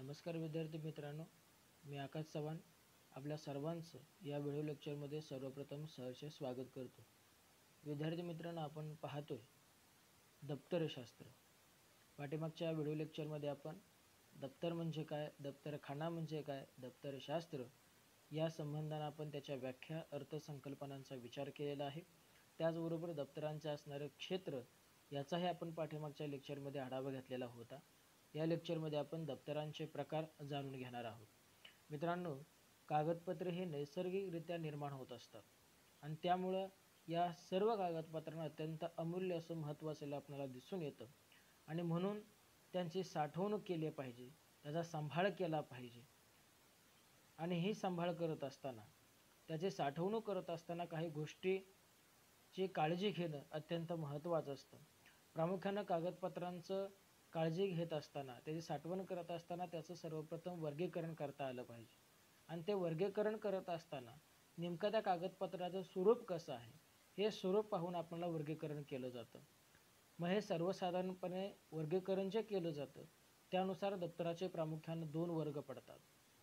नमस्कार विद्यार्थी मित्रांनो, मी आकाश चव्हाण आपल्या सर्वांचं या व्हिडिओ लेक्चरमध्ये सर्वप्रथम सहर्ष स्वागत करतो। विद्यार्थी मित्रांनो, आपण पाहतोय दप्तरशास्त्र। पाठीमागच्या व्हिडिओ लेक्चरमध्ये आपण दप्तर म्हणजे काय, दप्तरखाना म्हणजे काय, दप्तरशास्त्र या संबंधाने आपण त्याच्या व्याख्या, अर्थ, संकल्पनांचा विचार केलेला आहे। त्याचबरोबर दप्तरांचे असणारे क्षेत्र याचाही आपण पाठीमागच्या लेक्चरमध्ये आढावा घेतलेला होता। या लेक्चरमध्ये आपण दप्तरांचे प्रकार जाणून घेणार आहोत। मित्रांनो, कागदपत्रे हे नैसर्गिकरित्या निर्माण होत असतात आणि त्यामुळे या सर्व कागदपत्रांना अत्यंत अमूल्य असं महत्त्व असलेलं आपल्याला दिसून येतं आणि म्हणून त्यांची साठवणूक केली पाहिजे, त्याचा सांभाळ केला पाहिजे। आणि ही सांभाळ करत असताना, त्याची साठवणूक करत असताना काही गोष्टीची काळजी घेणं अत्यंत महत्त्वाचं असतं। प्रामुख्याने कागदपत्रांचं काळजी घेत असताना, त्याची साठवण करत असताना त्याचं सर्वप्रथम वर्गीकरण करता आलं पाहिजे आणि ते वर्गीकरण करत असताना नेमकं त्या कागदपत्राचं स्वरूप कसं आहे हे स्वरूप पाहून आपल्याला वर्गीकरण केलं जातं। मग हे सर्वसाधारणपणे वर्गीकरण जे केलं जातं त्यानुसार दप्तराचे प्रामुख्याने 2 वर्ग पडतात।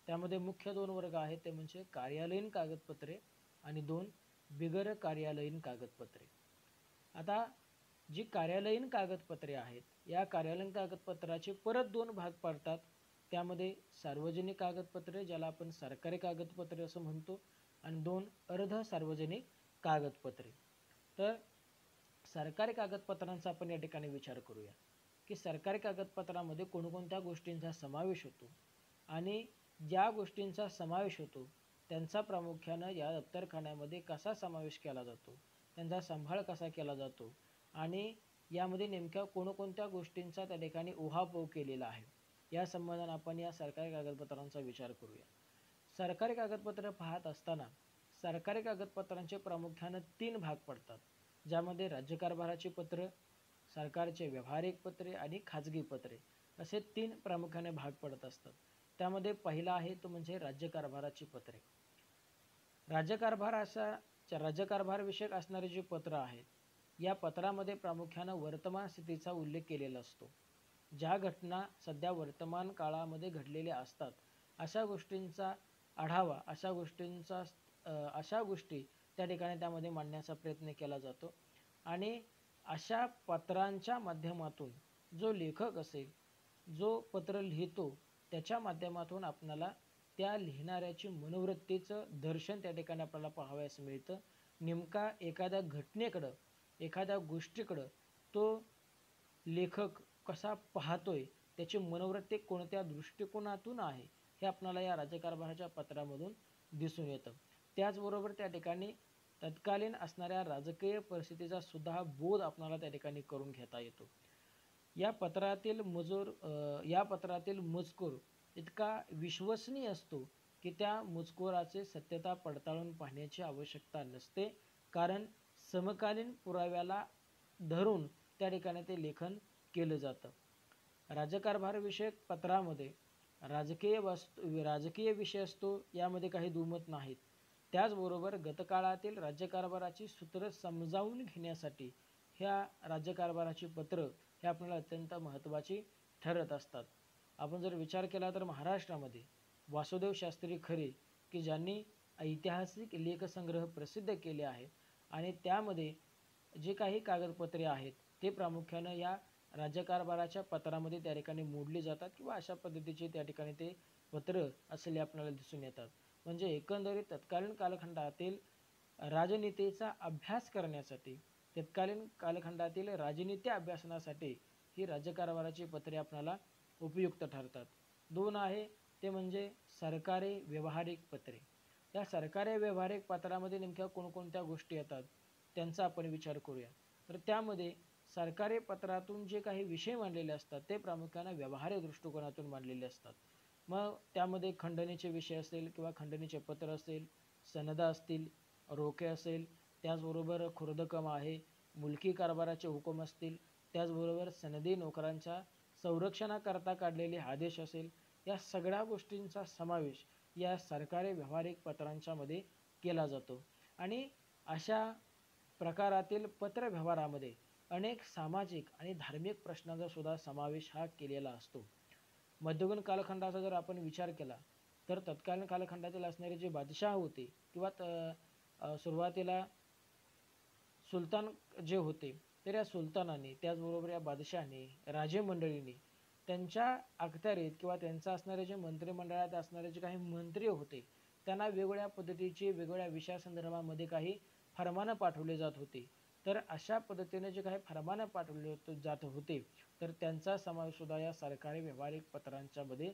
त्यामध्ये मुख्य 2 वर्ग आहेत, ते म्हणजे कार्यालयीन कागदपत्रे आणि 2 बिगर कार्यालयीन कागदपत्रे। आता जी कार्यालयीन कागदपत्रे आहेत, या कार्यालयीन कागदपत्राचे परत 2 भाग पडतात। त्यामध्ये सार्वजनिक कागदपत्रे, ज्याला आपण सरकारी कागदपत्रे असं म्हणतो, आणि 2 अर्ध सार्वजनिक कागदपत्रे। तर सरकारी कागदपत्रांचा आपण या ठिकाणी विचार करूया की सरकारी कागदपत्रामध्ये कोणकोणत्या गोष्टींचा समावेश होतो आणि ज्या गोष्टींचा समावेश होतो त्यांचा प्रामुख्याने या दप्तरखान्यामध्ये कसा समावेश केला जातो, त्यांचा सांभाळ कसा केला जातो आणि यामध्ये नेमक्या कोणकोणत्या गोष्टींचा त्या ठिकाणी उहापोह केलेला आहे, या संबंधाने आपण या सरकारी कागदपत्रांचा विचार करूया। सरकारी कागदपत्रे पाहत असताना सरकारी कागदपत्रांचे प्रामुख्याने 3 भाग पडतात, ज्यामध्ये राज्यकारभाराची पत्र, सरकारचे व्यावहारिक पत्रे आणि खाजगी पत्रे असे 3 प्रामुख्याने भाग पडत असतात। त्यामध्ये पहिला आहे तो म्हणजे राज्यकारभाराची पत्रे। राज्यकारभार विषयक असणारे जे पत्र आहेत, या पत्रामध्ये प्रामुख्याने वर्तमान स्थितीचा उल्लेख केलेला असतो। ज्या घटना सध्या वर्तमान काळामध्ये घडलेल्या असतात अशा गोष्टींचा आढावा, अशा गोष्टी त्या ठिकाणी त्यामध्ये मांडण्याचा प्रयत्न केला जातो आणि अशा पत्रांच्या माध्यमातून जो लेखक असेल, जो पत्र लिहितो, त्याच्या माध्यमातून आपल्याला त्या लिहिणाऱ्याची मनोवृत्तीचं दर्शन त्या ठिकाणी आपल्याला पाहावयास मिळतं। नेमका एखाद्या घटनेकडं, एखाद्या गोष्टीकडं तो लेखक कसा पाहतोय, त्याची मनोवृत्ती कोणत्या दृष्टिकोनातून आहे हे आपल्याला या राज्यकारभाराच्या पत्रामधून दिसून येतं। त्याचबरोबर त्या ठिकाणी तत्कालीन असणाऱ्या राजकीय परिस्थितीचा सुद्धा बोध आपल्याला त्या ठिकाणी करून घेता येतो। या पत्रातील मजकूर इतका विश्वसनीय असतो की त्या मजकुराची सत्यता पडताळून पाहण्याची आवश्यकता नसते, कारण समकालीन पुराव्याला धरून त्या ठिकाणी ते लेखन केलं जातं। राज्यकारभार विषयक पत्रामध्ये राजकीय विषय असतो, यामध्ये काही दुमत नाहीत। त्याचबरोबर गतकाळातील राज्यकारभाराची सूत्र समजावून घेण्यासाठी ह्या राज्यकारभाराची पत्र हे आपल्याला अत्यंत महत्त्वाची ठरत असतात। आपण जर विचार केला तर महाराष्ट्रामध्ये वासुदेव शास्त्री खरे, की ज्यांनी ऐतिहासिक लेखसंग्रह प्रसिद्ध केले आहेत आणि त्यामध्ये जे काही कागदपत्रे आहेत ते प्रामुख्याने या राज्यकारभाराच्या पत्रामध्ये त्या ठिकाणी मोडली जातात किंवा अशा पद्धतीचे त्या ठिकाणी ते पत्र असले आपल्याला दिसून येतात। म्हणजे एकंदरीत तत्कालीन कालखंडातील राजनीतीचा अभ्यास करण्यासाठी, तत्कालीन कालखंडातील राजनीती अभ्यासनासाठी ही राज्यकारभाराची पत्रे आपल्याला उपयुक्त ठरतात। 2 आहे ते म्हणजे सरकारी व्यावहारिक पत्रे। या सरकारी व्यावहारिक पत्रामध्ये नेमक्या कोणकोणत्या गोष्टी येतात त्यांचा आपण विचार करूया। तर त्यामध्ये सरकारी पत्रातून जे काही विषय मांडलेले असतात ते प्रामुख्याने व्यावहारिक दृष्टिकोनातून मांडलेले असतात। मग त्यामध्ये खंडणीचे विषय असेल किंवा खंडणीचे पत्र असेल, सनद असतील, रोखे असेल, त्याचबरोबर खुर्दकम आहे, मुलकी कारभाराचे हुकूम असतील, त्याचबरोबर सनदी नोकरांच्या संरक्षणाकरता काढलेले आदेश असेल, या सगळ्या गोष्टींचा समावेश या सरकारी व्यावहारिक पत्रांच्या मध्ये केला जातो। आणि अशा प्रकारातील पत्र व्यवहारामध्ये अनेक सामाजिक आणि धार्मिक प्रश्नांचा सुद्धा समावेश हा केलेला असतो। मध्ययुगीन कालखंडाचा जर आपण विचार केला तर तत्कालीन कालखंडातील असणारे जे बादशाह होते किंवा सुरुवातीला सुलतान जे होते तर या सुलतानाने त्याचबरोबर या बादशहाने राजे मंडळीने त्यांच्या अखत्यारीत किंवा त्यांचा असणारे जे मंत्रिमंडळात असणारे जे काही मंत्री होते त्यांना वेगवेगळ्या पद्धतीचे वेगवेगळ्या विषयासंदर्भामध्ये काही फरमानं पाठवले जात होते. तर अशा पद्धतीने जे काही फरमानं पाठवले जात होते तर त्यांचा समावेश सुद्धा या सरकारी व्यावहारिक पत्रांच्या मध्ये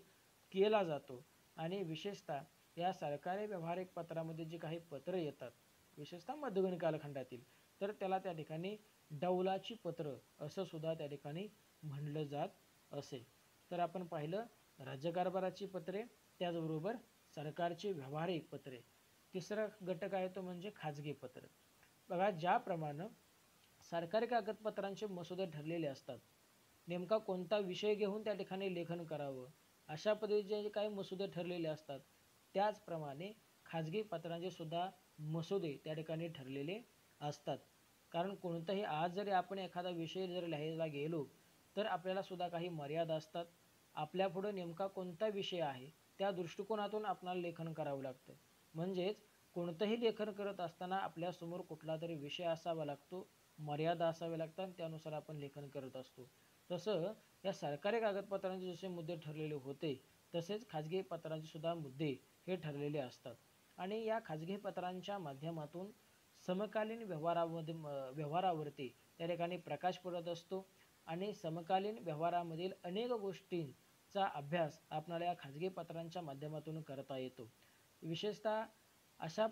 केला जातो. आणि विशेषतः या सरकारी व्यावहारिक पत्रामध्ये जे काही पत्र येतात विशेषतः मध्ययुगीन कालखंडातील तर त्याला त्या ठिकाणी डौलाची पत्र असं सुद्धा त्या ठिकाणी म्हणलं जात असे. तर आपण पाहिलं राज्यकारभाराची पत्रे त्याचबरोबर सरकारची व्यावहारिक पत्रे. तिसरा घटक आहे तो म्हणजे खाजगी पत्र. बघा ज्याप्रमाणे सरकारी कागदपत्रांचे मसुदे ठरलेले असतात नेमका कोणता विषय घेऊन त्या ठिकाणी लेखन करावं अशा पद्धतीचे जे काही मसुदे ठरलेले असतात त्याचप्रमाणे खाजगी पत्रांचे सुद्धा मसुदे त्या ठिकाणी ठरलेले असतात. कारण कोणताही आज जरी आपण एखादा विषय जर लिहायला गेलो तर आपल्याला सुद्धा काही मर्यादा असतात. आपल्यापुढे नेमका कोणता विषय आहे त्या दृष्टिकोनातून आपल्याला लेखन करावं लागतं. म्हणजेच कोणतंही लेखन करत असताना आपल्यासमोर कुठला तरी विषय असावा लागतो, मर्यादा असाव्या लागतात आणि त्यानुसार आपण लेखन करत असतो. तसं या सरकारी कागदपत्रांचे जसे मुद्दे ठरलेले होते तसेच खाजगी पत्रांचे सुद्धा मुद्दे हे ठरलेले असतात. आणि या खाजगी पत्रांच्या माध्यमातून समकालीन व्यवहारावरती त्या ठिकाणी प्रकाश पडत असतो आणि समकालीन व्यवहारामधील अनेक गोष्टींचा अभ्यास आपल्याला या खाजगी पत्रांच्या माध्यमातून करता येतो. विशेषतः अशा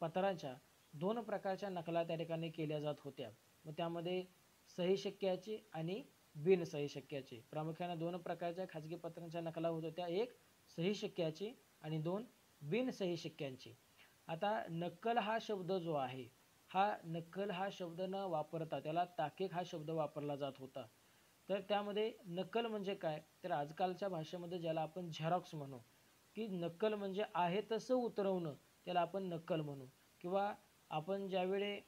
पत्रांच्या 2 प्रकारच्या नकला त्या ठिकाणी केल्या जात होत्या. मग त्यामध्ये सही शक्याची आणि बिनसही शक्याची प्रामुख्याने 2 प्रकारच्या खाजगी पत्रांच्या नकला होत होत्या. एक सही शक्याची आणि 2 बिनसही शक्यांची. आता नक्कल हा शब्द जो आहे नक्कल हा शब्द न वापरता त्याला ताकीक हा शब्द वापरला जात होता. तर त्यामध्ये नक्कल म्हणजे काय तर आजकालच्या भाषेमध्ये ज्याला आपण झेरॉक्स म्हणू की नक्कल म्हणजे आहे तसं उतरवणं त्याला आपण नक्कल म्हणू. किंवा आपण ज्यावेळी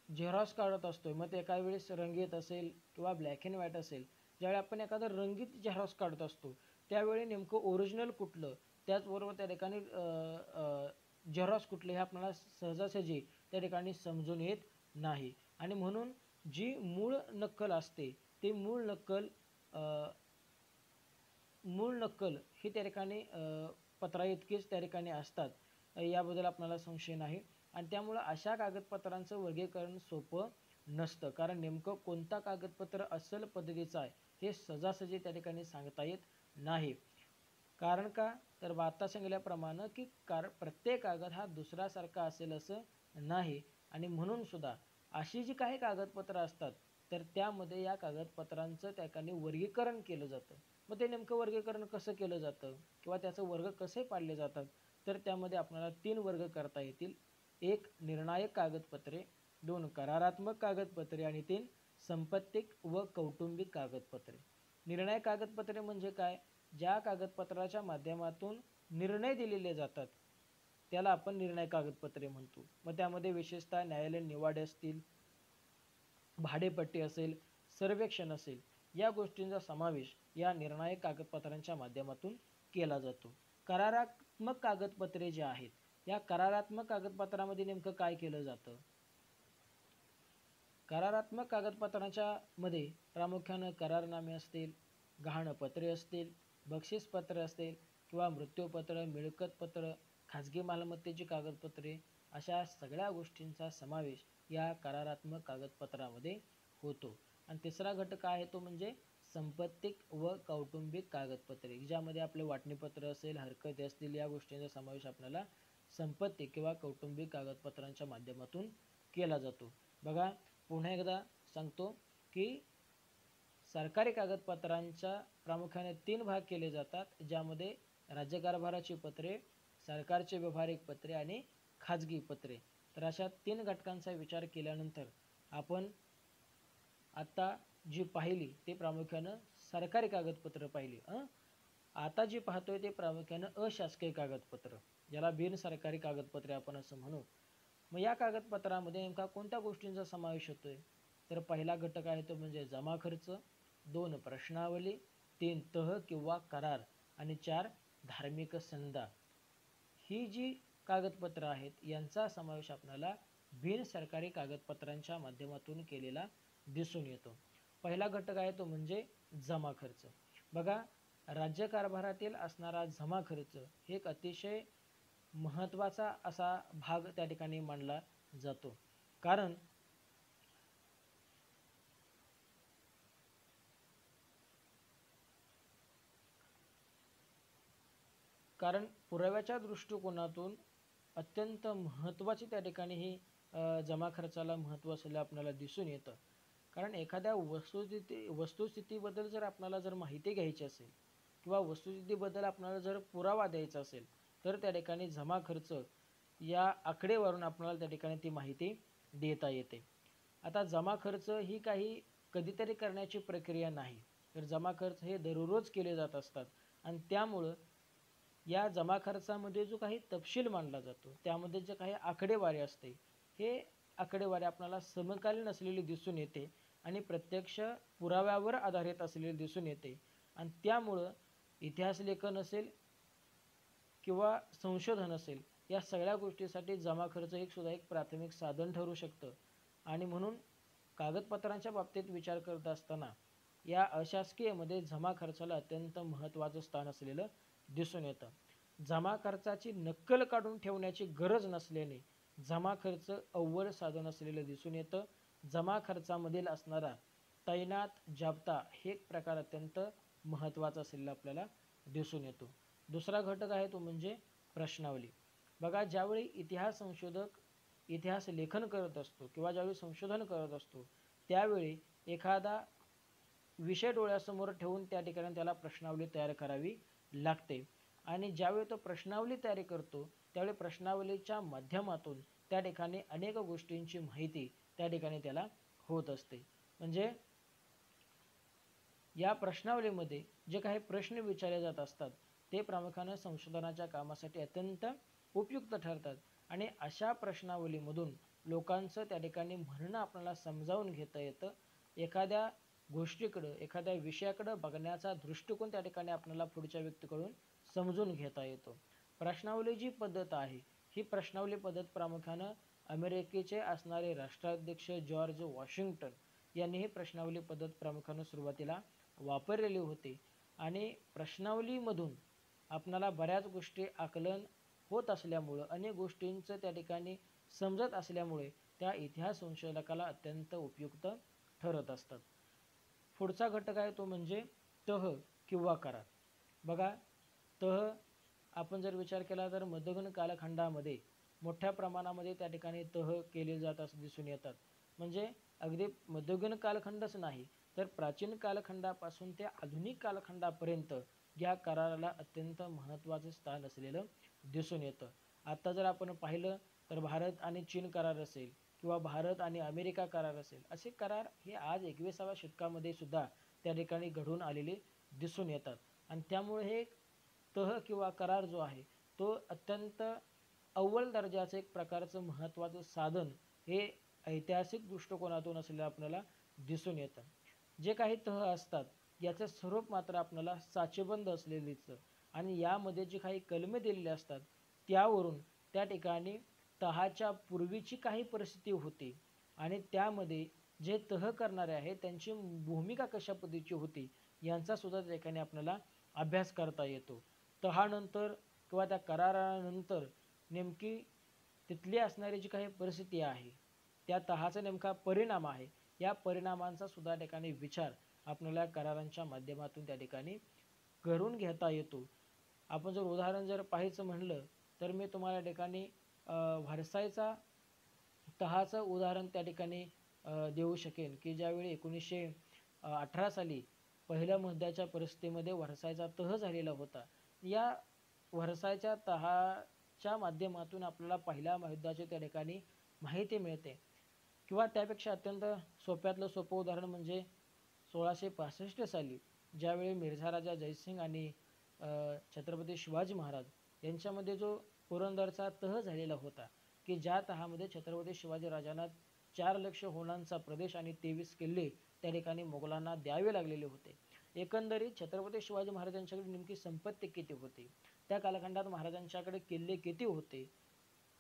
झेरॉक्स काढत असतोय मग ते एका वेळेस रंगीत असेल किंवा ब्लॅक अँड व्हाईट असेल ज्यावेळी आपण एखादा रंगीत झेरॉक्स काढत असतो त्यावेळी नेमकं ओरिजिनल कुठलं त्याचबरोबर त्या ठिकाणी झेरॉक्स कुठले हे आपल्याला सहजासहजी त्या ठिकाणी समजून येत नाही. आणि म्हणून जी मूळ नक्कल असते ते मूळ नक्कल ही त्या ठिकाणी पत्रा इतकीच त्या ठिकाणी असतात याबद्दल आपल्याला संशय नाही. आणि त्यामुळं अशा कागदपत्रांचं वर्गीकरण सोपं नसतं. कारण नेमकं कोणता कागदपत्र अस्सल पद्धतीचं आहे हे सहजासहजी त्या ठिकाणी सांगता येत नाही. कारण का तर आता सांगितल्याप्रमाणे की प्रत्येक कागद हा दुसऱ्यासारखा असेल असं नाही. आणि म्हणून सुद्धा अशी जी काही कागदपत्र असतात तर त्यामध्ये या कागदपत्रांचं त्या ठिकाणी वर्गीकरण केलं जातं. मग ते नेमकं वर्गीकरण कसं केलं जातं किंवा त्याचं वर्ग कसे पाडले जातात तर त्यामध्ये आपल्याला 3 वर्ग करता येतील. 1 निर्णायक कागदपत्रे, 2 करारात्मक कागदपत्रे आणि 3 संपत्तिक व कौटुंबिक कागदपत्रे. निर्णायक कागदपत्रे म्हणजे काय ज्या कागदपत्राच्या माध्यमातून निर्णय दिलेले जातात त्याला आपण निर्णायक कागदपत्रे म्हणतो. मग त्यामध्ये विशेषतः न्यायालयीन निवाडे असतील, भाडेपट्टी असेल, सर्वेक्षण असेल या गोष्टींचा समावेश या निर्णायक कागदपत्रांच्या माध्यमातून केला जातो. करारात्मक कागदपत्रे जे आहेत या करारात्मक कागदपत्रामध्ये नेमकं काय केलं जातं. करारात्मक कागदपत्रांच्या मध्ये प्रामुख्याने करारनामे असतील, गहाणपत्रे असतील, बक्षीसपत्र असतील किंवा मृत्यूपत्र, मिळकतपत्र, खाजगी मालमत्तेची कागदपत्रे अशा सगळ्या गोष्टींचा समावेश या करारात्मक कागदपत्रामध्ये होतो. आणि तिसरा घटक आहे तो म्हणजे संपत्तिक व कौटुंबिक कागदपत्रे ज्यामध्ये आपले वाटणीपत्र असेल, हरकती असतील या गोष्टींचा समावेश आपल्याला संपत्ती किंवा कौटुंबिक कागदपत्रांच्या माध्यमातून केला जातो. बघा पुन्हा एकदा सांगतो की सरकारी कागदपत्रांच्या प्रामुख्याने 3 भाग केले जातात ज्यामध्ये राज्यकारभाराची पत्रे, सरकारचे व्यावहारिक पत्रे आणि खाजगी पत्रे. तर अशा 3 घटकांचा विचार केल्यानंतर आपण आता जी पाहिली ते प्रामुख्याने सरकारी कागदपत्र पाहिली. आता जी पाहतोय ते प्रामुख्याने अशासकीय कागदपत्र ज्याला बिनसरकारी कागदपत्रे आपण असं म्हणू. मग या कागदपत्रामध्ये नेमका कोणत्या गोष्टींचा समावेश होतोय तर पहिला घटक आहे तो म्हणजे जमा खर्च, 2 प्रश्नावली, 3 तह किंवा करार आणि 4 धार्मिक संदा. ही जी कागदपत्र आहेत यांचा समावेश आपल्याला बिनसरकारी कागदपत्रांच्या माध्यमातून केलेला दिसून येतो. पहिला घटक आहे तो म्हणजे जमा खर्च. बघा, राज्यकारभारातील असणारा जमा खर्च हे एक अतिशय महत्त्वाचा असा भाग त्या ठिकाणी मानला जातो. कारण पुराव्याच्या दृष्टिकोनातून अत्यंत महत्त्वाची त्या ठिकाणी ही जमा खर्चाला महत्त्व असलेलं आपल्याला दिसून येतं. कारण एखाद्या वस्तुस्थितीबद्दल जर आपल्याला जर माहिती घ्यायची असेल किंवा वस्तुस्थितीबद्दल आपल्याला जर पुरावा द्यायचा असेल तर त्या ठिकाणी जमा खर्च या आकडेवारून आपल्याला त्या ठिकाणी ती माहिती देता येते. आता जमा खर्च ही काही कधीतरी करण्याची प्रक्रिया नाही, तर जमा खर्च हे दररोज केले जात असतात आणि त्यामुळं या जमा खर्चामध्ये जो काही तपशील मांडला जातो त्यामध्ये जे काही आकडेवारी असते हे आकडेवारी आपल्याला समकालीन असलेली दिसून येते आणि प्रत्यक्ष पुराव्यावर आधारित असलेली दिसून येते आणि त्यामुळं इतिहास लेखन असेल किंवा संशोधन असेल या सगळ्या गोष्टीसाठी जमा खर्च सुद्धा एक प्राथमिक साधन ठरू शकतं. आणि म्हणून कागदपत्रांच्या बाबतीत विचार करत असताना या अशासकीयमध्ये जमा खर्चाला अत्यंत महत्त्वाचं स्थान असलेलं दिसून येतं. जमा खर्चाची नक्कल काढून ठेवण्याची गरज नसल्याने जमा खर्च अव्वल साधन असलेलं दिसून येतं. जमा खर्चामधील असणारा तैनात जाबता हे एक प्रकार अत्यंत महत्त्वाचा असलेला आपल्याला दिसून येतो. दुसरा घटक आहे तो म्हणजे प्रश्नावली. बघा, ज्यावेळी इतिहास संशोधक इतिहास लेखन करत असतो किंवा ज्यावेळी संशोधन करत असतो त्यावेळी एखादा विषय डोळ्यासमोर ठेवून त्या ठिकाणी त्याला प्रश्नावली तयार करावी लागते आणि ज्यावेळी तो प्रश्नावली तयारी करतो त्यावेळी प्रश्नावलीच्या माध्यमातून त्या ठिकाणी अनेक गोष्टींची माहिती त्या ठिकाणी त्याला होत असते. म्हणजे या प्रश्नावलीमध्ये जे काही प्रश्न विचारले जात असतात ते प्रामुख्याने संशोधनाच्या कामासाठी अत्यंत उपयुक्त ठरतात आणि अशा प्रश्नावलीमधून लोकांचं त्या ठिकाणी म्हणणं आपल्याला समजावून घेता येतं. एखाद्या गोष्टीकडं एखाद्या विषयाकडं बघण्याचा दृष्टिकोन त्या ठिकाणी आपल्याला पुढच्या व्यक्तीकडून समजून घेता येतो. प्रश्नावली जी पद्धत आहे ही प्रश्नावली पद्धत प्रामुख्यानं अमेरिकेचे असणारे राष्ट्राध्यक्ष जॉर्ज वॉशिंग्टन यांनी ही प्रश्नावली पद्धत प्रामुख्यानं सुरुवातीला वापरलेली होती आणि प्रश्नावलीमधून आपल्याला बऱ्याच गोष्टी आकलन होत असल्यामुळं अनेक गोष्टींचं त्या ठिकाणी समजत असल्यामुळे त्या इतिहास संशोधकाला अत्यंत उपयुक्त ठरत असतात. पुढचा घटक आहे तो म्हणजे तह किंवा करार. बघा, तह आपण जर विचार केला तर मध्ययुगीन कालखंडामध्ये मोठ्या प्रमाणामध्ये त्या ठिकाणी तह केले जात असं दिसून येतात. म्हणजे अगदी मध्ययुगीन कालखंडच नाही तर प्राचीन कालखंडापासून ते आधुनिक कालखंडापर्यंत या कराराला अत्यंत महत्त्वाचं स्थान असलेलं दिसून येतं. आता जर आपण पाहिलं तर भारत आणि चीन करार असेल किंवा भारत आणि अमेरिका करार असेल, असे करार हे आज 21व्या शतकामध्ये सुद्धा त्या ठिकाणी घडून आलेले दिसून येतात आणि त्यामुळे हे तह किंवा करार जो आहे तो अत्यंत अव्वल दर्जाचं एक प्रकारचं महत्त्वाचं साधन हे ऐतिहासिक दृष्टिकोनातून असलेलं आपल्याला दिसून येतं. जे काही तह असतात याचं स्वरूप मात्र आपल्याला साचेबंद असलेलं दिसतं आणि यामध्ये जे काही कलमे दिलेले असतात त्यावरून त्या ठिकाणी तहाच्या पूर्वीची काही परिस्थिती होती आणि त्यामध्ये जे तह करणारे आहेत त्यांची भूमिका कशा पद्धतीची होती यांचा सुद्धा त्या ठिकाणी आपल्याला अभ्यास करता येतो. तहानंतर किंवा त्या करारानंतर नेमकी तिथली असणारी जी काही परिस्थिती आहे त्या तहाचा नेमका परिणाम आहे या परिणामांचा सुद्धा ठिकाणी विचार आपल्याला करारांच्या माध्यमातून त्या ठिकाणी करून घेता येतो. आपण जर उदाहरण जर पाहायचं म्हणलं तर मी तुम्हाला ठिकाणी व्हर्सायचा तहाचं उदाहरण त्या ठिकाणी देऊ शकेन की ज्यावेळी 1918 साली पहिल्या मुद्द्याच्या परिस्थितीमध्ये व्हर्सायचा तह झालेला होता. या व्हर्सायच्या तहाच्या माध्यमातून आपल्याला पहिल्या महायुद्धाची त्या ठिकाणी माहिती मिळते किंवा त्यापेक्षा अत्यंत सोप्यातलं सोपं उदाहरण म्हणजे 1665 साली ज्यावेळी मिर्झा राजा जयसिंग आणि छत्रपती शिवाजी महाराज यांच्यामध्ये जो पुरंदरचा तह झालेला होता की ज्या तहामध्ये छत्रपती शिवाजी राजांना 4 लाख होलांचा प्रदेश आणि 23 किल्ले त्या ठिकाणी मोगलांना द्यावे लागलेले होते. एकंदरीत छत्रपती शिवाजी महाराजांच्याकडे नेमकी संपत्ती किती होती, त्या कालखंडात महाराजांच्याकडे किल्ले किती होते,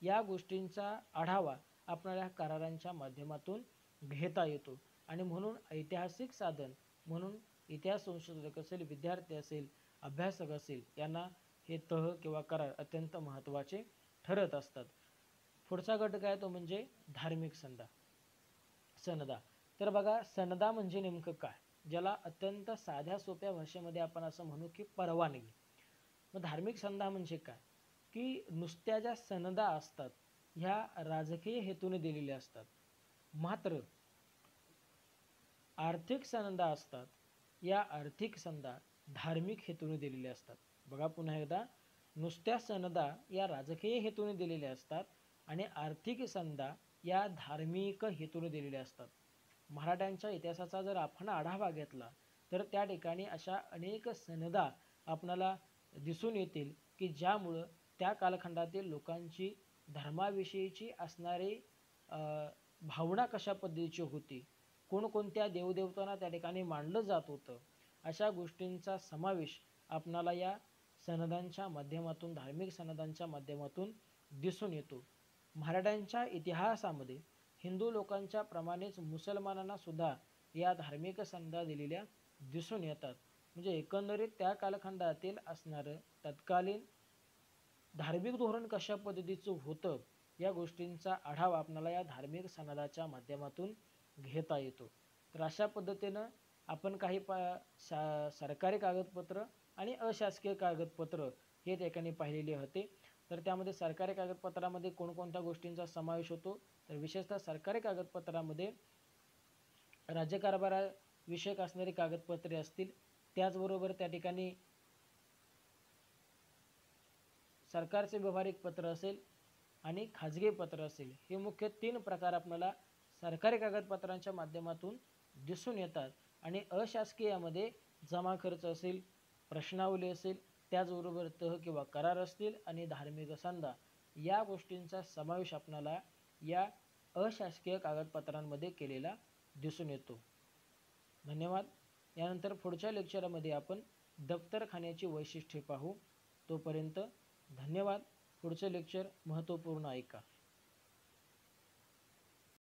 या गोष्टींचा आढावा आपल्याला करारांच्या माध्यमातून घेता येतो. आणि म्हणून ऐतिहासिक साधन म्हणून इतिहास संशोधक असेल, विद्यार्थी असेल, अभ्यासक असेल, यांना हे तह किंवा करार अत्यंत महत्त्वाचे ठरत असतात. पुढचा गट काय तो म्हणजे धार्मिक सनदा. तर बघा, सनदा म्हणजे नेमकं काय, ज्याला अत्यंत साध्या सोप्या भाषेमध्ये आपण असं म्हणू की परवानगी. मग धार्मिक संधा म्हणजे काय, की नुसत्या ज्या सनदा असतात ह्या राजकीय हेतूने दिलेल्या असतात, मात्र आर्थिक सनदा असतात या आर्थिक संधा धार्मिक हेतूने दिलेल्या असतात. बघा पुन्हा एकदा, नुसत्या सनदा या राजकीय हेतूने दिलेल्या असतात आणि आर्थिक संधा या धार्मिक हेतूने दिलेल्या असतात. मराठ्यांच्या इतिहासाचा जर आपण आढावा घेतला तर त्या ठिकाणी अशा अनेक सनदा आपल्याला दिसून येतील की ज्यामुळं त्या कालखंडातील लोकांची धर्माविषयीची असणारी भावना कशा पद्धतीची होती, कोणकोणत्या देवदेवतांना त्या ठिकाणी मानलं जात होतं, अशा गोष्टींचा समावेश आपणाला या सनदांच्या माध्यमातून, धार्मिक सनदांच्या माध्यमातून दिसून येतो. मराठ्यांच्या इतिहासामध्ये हिंदू लोकांच्या प्रमाणेच मुसलमानांना सुद्धा या धार्मिक संधा दिलेल्या दिसून येतात. म्हणजे एकंदरीत त्या कालखंडातील असणारं तत्कालीन धार्मिक धोरण कशा पद्धतीचं होतं या गोष्टींचा आढावा आपल्याला या धार्मिक सनदाच्या माध्यमातून घेता येतो. तर अशा पद्धतीनं आपण काही सरकारी कागदपत्र आणि अशासकीय कागदपत्र हे ठिकाणी पाहिलेले होते. तर त्यामध्ये सरकारी कागदपत्रामध्ये कोणकोणत्या गोष्टींचा समावेश होतो, तर विशेषतः सरकारी कागदपत्रामध्ये राज्यकारभाराविषयक असणारी कागदपत्रे असतील, त्याचबरोबर त्या ठिकाणी सरकारचे व्यवहारिक पत्र असेल आणि खाजगी पत्र असेल, हे मुख्य 3 प्रकार आपल्याला सरकारी कागदपत्रांच्या माध्यमातून दिसून येतात. आणि अशासकीयमध्ये जमा खर्च असेल, प्रश्नावली असेल, त्याचबरोबर तह किंवा करार असतील आणि धार्मिक संधा या गोष्टींचा समावेश आपल्याला या अशासकीय कागदपत्रांमध्ये केलेला दिसून येतो. धन्यवाद. यानंतर पुढच्या लेक्चरमध्ये आपण दप्तरखान्याची वैशिष्ट्ये पाहू. तोपर्यंत धन्यवाद. पुढचे लेक्चर महत्त्वपूर्ण ऐका.